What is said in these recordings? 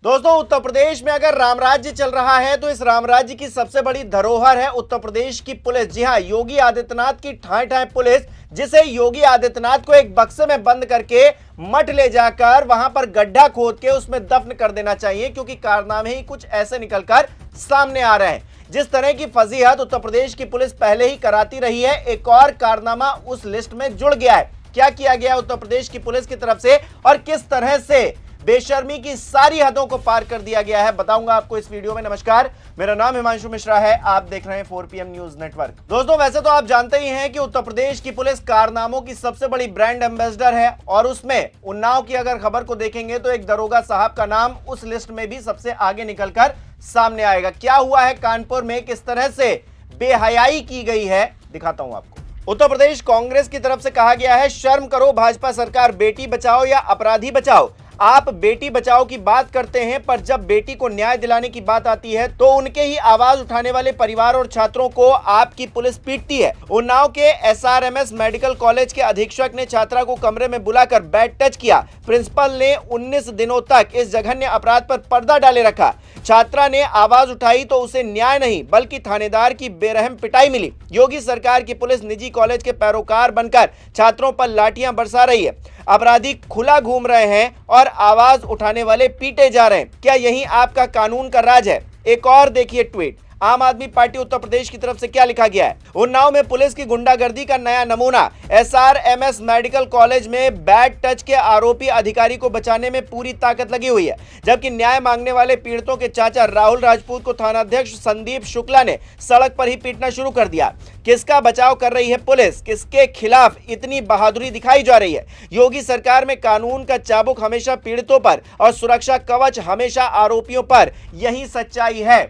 दोस्तों, उत्तर प्रदेश में अगर राम राज्य चल रहा है तो इस राम राज्य की सबसे बड़ी धरोहर है उत्तर प्रदेश की पुलिस। जी हां, योगी आदित्यनाथ की ठाए ठाए पुलिस, जिसे योगी आदित्यनाथ को एक बक्से में बंद करके मठ ले जाकर वहां पर गड्ढा खोद के उसमें दफन कर देना चाहिए, क्योंकि कारनामे ही कुछ ऐसे निकलकर सामने आ रहे हैं। जिस तरह की फजीहत उत्तर प्रदेश की पुलिस पहले ही कराती रही है, एक और कारनामा उस लिस्ट में जुड़ गया है। क्या किया गया उत्तर प्रदेश की पुलिस की तरफ से और किस तरह से बेशर्मी की सारी हदों को पार कर दिया गया है, बताऊंगा आपको इस वीडियो में। नमस्कार, मेरा नाम हिमांशु मिश्रा है, आप देख रहे हैं 4PM न्यूज नेटवर्क। दोस्तों, वैसे तो आप जानते ही हैं कि उत्तर प्रदेश की पुलिस कारनामों की सबसे बड़ी ब्रांड एम्बेसडर है, और उसमें उन्नाव की अगर खबर को देखेंगे तो एक दरोगा साहब का नाम उस लिस्ट में भी सबसे आगे निकलकर सामने आएगा। क्या हुआ है कानपुर में, किस तरह से बेहयाई की गई है, दिखाता हूं आपको। उत्तर प्रदेश कांग्रेस की तरफ से कहा गया है, शर्म करो भाजपा सरकार, बेटी बचाओ या अपराधी बचाओ। आप बेटी बचाओ की बात करते हैं, पर जब बेटी को न्याय दिलाने की बात आती है तो उनके ही आवाज उठाने वाले परिवार और छात्रों को आपकी पुलिस पीटती है। उन्नाव के SRMS मेडिकल कॉलेज के अधीक्षक ने छात्रा को कमरे में बुलाकर बैड टच किया। प्रिंसिपल ने 19 दिनों तक इस जघन्य अपराध पर पर्दा डाले रखा। छात्रा ने आवाज उठाई तो उसे न्याय नहीं बल्कि थानेदार की बेरहम पिटाई मिली। योगी सरकार की पुलिस निजी कॉलेज के पैरोकार बनकर छात्रों पर लाठियां बरसा रही है। अपराधी खुला घूम रहे हैं और आवाज उठाने वाले पीटे जा रहे हैं। क्या यही आपका कानून का राज है? एक और देखिए ट्वीट, आम आदमी पार्टी उत्तर प्रदेश की तरफ से क्या लिखा गया है। उन्नाव में पुलिस की गुंडागर्दी का नया नमूना। SRMS मेडिकल कॉलेज में बैड टच के आरोपी अधिकारी को बचाने में पूरी ताकत लगी हुई है, जबकि न्याय मांगने वाले पीड़ितों के चाचा राहुल राजपूत को थानाध्यक्ष संदीप शुक्ला ने सड़क पर ही पीटना शुरू कर दिया। किसका बचाव कर रही है पुलिस? किसके खिलाफ इतनी बहादुरी दिखाई जा रही है? योगी सरकार में कानून का चाबुक हमेशा पीड़ितों पर और सुरक्षा कवच हमेशा आरोपियों पर, यही सच्चाई है।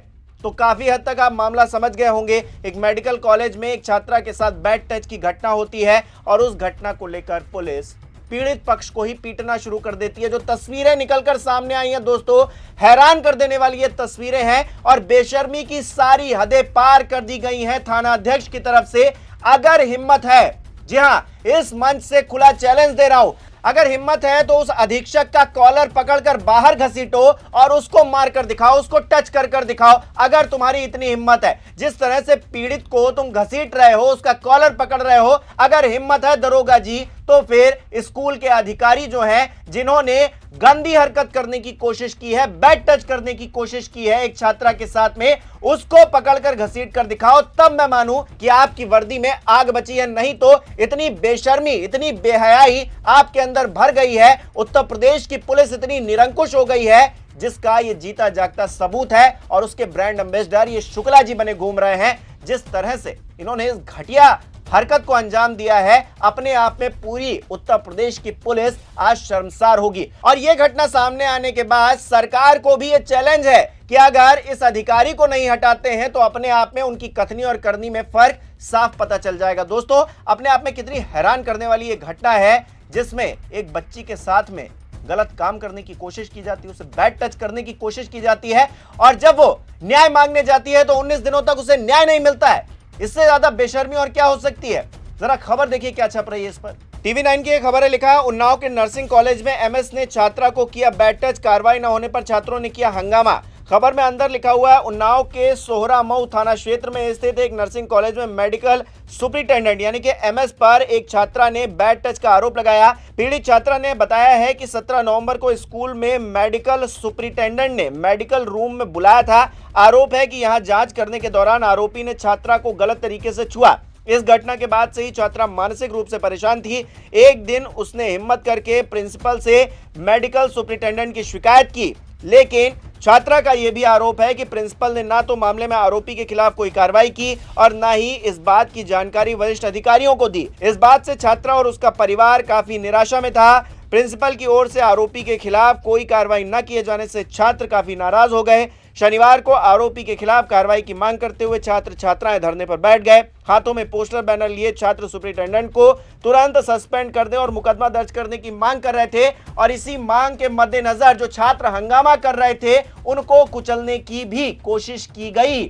तो काफी हद तक आप मामला समझ गए होंगे। एक मेडिकल कॉलेज में एक छात्रा के साथ बैड टच की घटना होती है और उस घटना को लेकर पुलिस पीड़ित पक्ष को ही पीटना शुरू कर देती है। जो तस्वीरें निकलकर सामने आई हैं दोस्तों, हैरान कर देने वाली ये तस्वीरें हैं और बेशर्मी की सारी हदें पार कर दी गई हैं थानाध्यक्ष की तरफ से। अगर हिम्मत है, जी हां, इस मंच से खुला चैलेंज दे रहा हूं, अगर हिम्मत है तो उस अधीक्षक का कॉलर पकड़कर बाहर घसीटो और उसको मारकर दिखाओ, उसको टच कर कर दिखाओ। अगर तुम्हारी इतनी हिम्मत है, जिस तरह से पीड़ित को तुम घसीट रहे हो, उसका कॉलर पकड़ रहे हो, अगर हिम्मत है दरोगा जी, तो फिर स्कूल के अधिकारी जो हैं, जिन्होंने गंदी हरकत करने की कोशिश की है, बैड टच करने की कोशिश की है एक छात्रा के साथ में, उसको पकड़कर घसीट कर दिखाओ, तब मैं मानूं कि आपकी वर्दी में आग बची है। नहीं तो इतनी बेशर्मी, इतनी बेहयाई आपके अंदर भर गई है, उत्तर प्रदेश की पुलिस इतनी निरंकुश हो गई है, जिसका ये जीता जागता सबूत है। और उसके ब्रांड एम्बेसडर ये शुक्ला जी बने घूम रहे हैं। जिस तरह से इन्होंने इस घटिया हरकत को अंजाम दिया है, अपने आप में पूरी उत्तर प्रदेश की पुलिस आज शर्मसार होगी। और यह घटना सामने आने के बाद सरकार को भी यह चैलेंज है कि अगर इस अधिकारी को नहीं हटाते हैं तो अपने आप में उनकी कथनी और करनी में फर्क साफ पता चल जाएगा। दोस्तों, अपने आप में कितनी हैरान करने वाली यह घटना है, जिसमें एक बच्ची के साथ में गलत काम करने की कोशिश की जाती है, उसे बैड टच करने की कोशिश की जाती है, और जब वो न्याय मांगने जाती है तो 19 दिनों तक उसे न्याय नहीं मिलता है। इससे ज्यादा बेशर्मी और क्या हो सकती है? जरा खबर देखिए क्या छप रही है इस पर। TV9 की एक खबर है, लिखा है, उन्नाव के नर्सिंग कॉलेज में MS ने छात्रा को किया बैड टच, कार्रवाई न होने पर छात्रों ने किया हंगामा। खबर में अंदर लिखा हुआ है, उन्नाव के सोहरा मऊ थाना क्षेत्र में स्थित एक नर्सिंग कॉलेज में मेडिकल सुपरिटेंडेंट यानी कि MS पर एक छात्रा ने बैड टच का आरोप लगाया। पीड़ित छात्रा ने बताया है कि 17 नवंबर को स्कूल में मेडिकल सुपरिटेंडेंट ने मेडिकल रूम में बुलाया था। आरोप है कि यहां जांच करने के दौरान आरोपी ने छात्रा को गलत तरीके से छुआ। इस घटना के बाद से ही छात्रा मानसिक रूप से परेशान थी। एक दिन उसने हिम्मत करके प्रिंसिपल से मेडिकल सुपरिटेंडेंट की शिकायत की, लेकिन छात्रा का यह भी आरोप है कि प्रिंसिपल ने ना तो मामले में आरोपी के खिलाफ कोई कार्रवाई की और ना ही इस बात की जानकारी वरिष्ठ अधिकारियों को दी। इस बात से छात्रा और उसका परिवार काफी निराशा में था। प्रिंसिपल की ओर से आरोपी के खिलाफ कोई कार्रवाई न किए जाने से छात्र काफी नाराज हो गए। शनिवार को आरोपी के खिलाफ कार्रवाई की मांग करते हुए छात्र छात्राएं धरने पर बैठ गए। हाथों में पोस्टर बैनर लिए छात्र सुपरिटेंडेंट को तुरंत सस्पेंड कर दें और मुकदमा दर्ज करने की मांग कर रहे थे। और इसी मांग के मद्देनजर जो छात्र हंगामा कर रहे थे, उनको कुचलने की भी कोशिश की गई।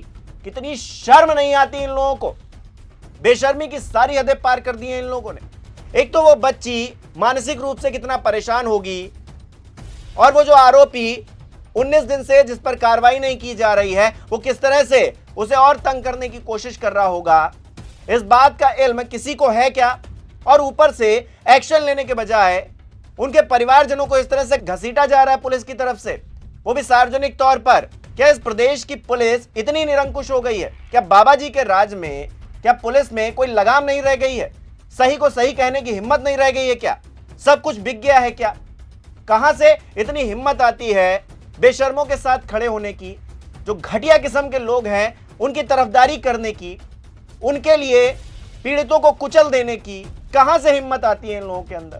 कितनी शर्म नहीं आती इन लोगों को? बेशर्मी की सारी हदें पार कर दी हैं इन लोगों ने। एक तो वो बच्ची मानसिक रूप से कितना परेशान होगी, और वो जो आरोपी 19 दिन से जिस पर कार्रवाई नहीं की जा रही है, वो किस तरह से उसे और तंग करने की कोशिश कर रहा होगा, इस बात का इल्म किसी को है क्या? और ऊपर से एक्शन लेने के बजाय उनके परिवारजनों को इस तरह से घसीटा जा रहा है पुलिस की तरफ से, वो भी सार्वजनिक तौर पर। क्या इस प्रदेश की पुलिस इतनी निरंकुश हो गई है? क्या बाबा जी के राज में, क्या पुलिस में कोई लगाम नहीं रह गई है? सही को सही कहने की हिम्मत नहीं रह गई है क्या? सब कुछ बिक गया है क्या? कहां से इतनी हिम्मत आती है बेशर्मों के साथ खड़े होने की, जो घटिया किस्म के लोग हैं उनकी तरफदारी करने की, उनके लिए पीड़ितों को कुचल देने की? कहां से हिम्मत आती है इन लोगों के अंदर?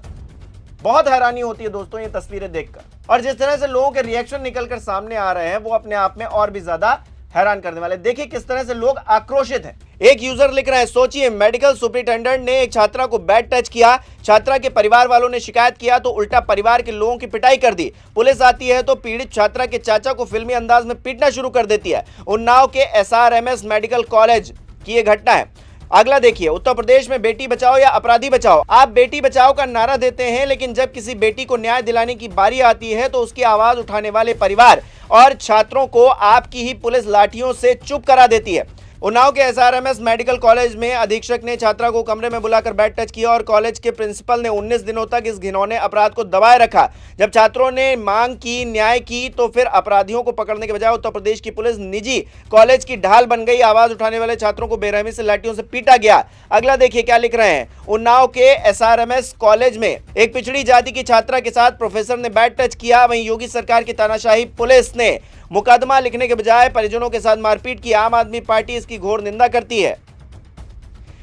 बहुत हैरानी होती है दोस्तों ये तस्वीरें देखकर, और जिस तरह से लोगों के रिएक्शन निकलकर सामने आ रहे हैं वो अपने आप में और भी ज्यादा हैरान करने वाले। देखिए किस तरह से लोग आक्रोशित हैं। एक यूजर लिख रहा है, सोचिए मेडिकल सुपरिटेंडेंट ने एक छात्रा को बैड टच किया, छात्रा के परिवार वालों ने शिकायत किया तो उल्टा परिवार के लोगों की पिटाई कर दी। पुलिस आती है तो पीड़ित छात्रा के चाचा को फिल्मी अंदाज में पीटना शुरू कर देती है। उन्नाव के SRMS मेडिकल कॉलेज की यह घटना है। अगला देखिए, उत्तर प्रदेश में बेटी बचाओ या अपराधी बचाओ। आप बेटी बचाओ का नारा देते हैं, लेकिन जब किसी बेटी को न्याय दिलाने की बारी आती है तो उसकी आवाज उठाने वाले परिवार और छात्रों को आपकी ही पुलिस लाठियों से चुप करा देती है। उन्नाव के SRMS मेडिकल कॉलेज में अधीक्षक ने छात्रा को कमरे में बुलाकर बैड टच किया और कॉलेज के प्रिंसिपल ने 19 दिनों तक इस घिनौने अपराध को दबाए रखा। जब छात्रों ने मांग की, न्याय की, तो फिर अपराधियों को पकड़ने के बजाय उत्तर प्रदेश की पुलिस निजी कॉलेज की ढाल बन गई। आवाज उठाने वाले छात्रों को बेरहमी से लाठियों से पीटा गया। अगला देखिए क्या लिख रहे हैं, उन्नाव के SRMS कॉलेज में एक पिछड़ी जाति की छात्रा के साथ प्रोफेसर ने बैड टच किया। वहीं योगी सरकार की तानाशाही पुलिस ने मुकदमा लिखने के बजाय परिजनों के साथ मारपीट की। आम आदमी पार्टी इसकी घोर निंदा करती है।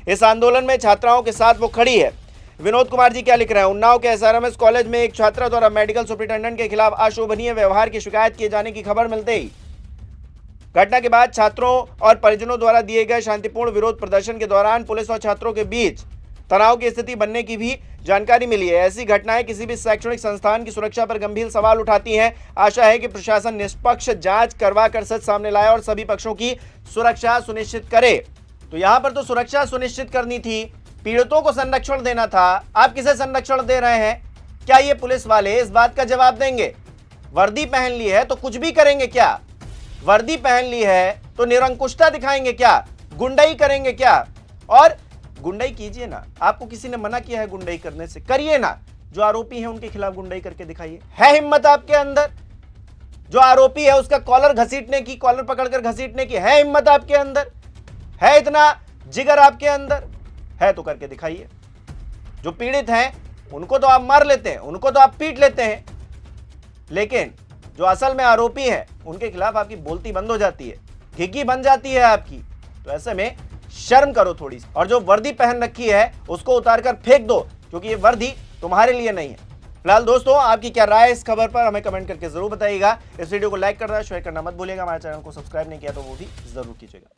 इस आंदोलन में छात्राओं के साथ वो खड़ी है। विनोद कुमार जी क्या लिख रहे हैं, उन्नाव के SRMS कॉलेज में एक छात्रा द्वारा मेडिकल सुपरिटेंडेंट के खिलाफ अशोभनीय व्यवहार की शिकायत किए जाने की खबर मिलते ही घटना के बाद छात्रों और परिजनों द्वारा दिए गए शांतिपूर्ण विरोध प्रदर्शन के दौरान पुलिस और छात्रों के बीच तनाव की स्थिति बनने की भी जानकारी मिली है। ऐसी घटनाएं किसी भी शैक्षणिक संस्थान की सुरक्षा पर गंभीर सवाल उठाती हैं। आशा है कि प्रशासन निष्पक्ष जांच करवाकर सच सामने लाए और सभी पक्षों की सुरक्षा सुनिश्चित करे। तो यहां पर तो सुरक्षा सुनिश्चित करनी थी, पीड़ितों को संरक्षण देना था। आप किसे संरक्षण दे रहे हैं? क्या ये पुलिस वाले इस बात का जवाब देंगे? वर्दी पहन ली है तो कुछ भी करेंगे क्या? वर्दी पहन ली है तो निरंकुशता दिखाएंगे क्या? गुंडाई करेंगे क्या? और गुंडाई कीजिए ना, आपको किसी ने मना किया है गुंडाई करने से? करिए ना। जो आरोपी है उनके खिलाफ गुंडाई करके दिखाइए। है हिम्मत आपके अंदर? जो आरोपी है उसका कॉलर घसीटने की, कॉलर पकड़कर घसीटने की है हिम्मत आपके अंदर? है इतना जिगर आपके अंदर? है तो करके दिखाइए। जो पीड़ित हैं उनको तो आप मार लेते हैं, उनको तो आप पीट लेते हैं, लेकिन जो असल में आरोपी हैं उनके खिलाफ आपकी बोलती बंद हो जाती है, घिघी बन जाती है आपकी। तो ऐसे में शर्म करो थोड़ी सी, और जो वर्दी पहन रखी है उसको उतारकर फेंक दो, क्योंकि ये वर्दी तुम्हारे लिए नहीं है। फिलहाल दोस्तों आपकी क्या राय इस खबर पर हमें कमेंट करके जरूर बताइएगा। इस वीडियो को लाइक करना, शेयर करना मत भूलिएगा। हमारे चैनल को सब्सक्राइब नहीं किया तो वो भी जरूर कीजिएगा।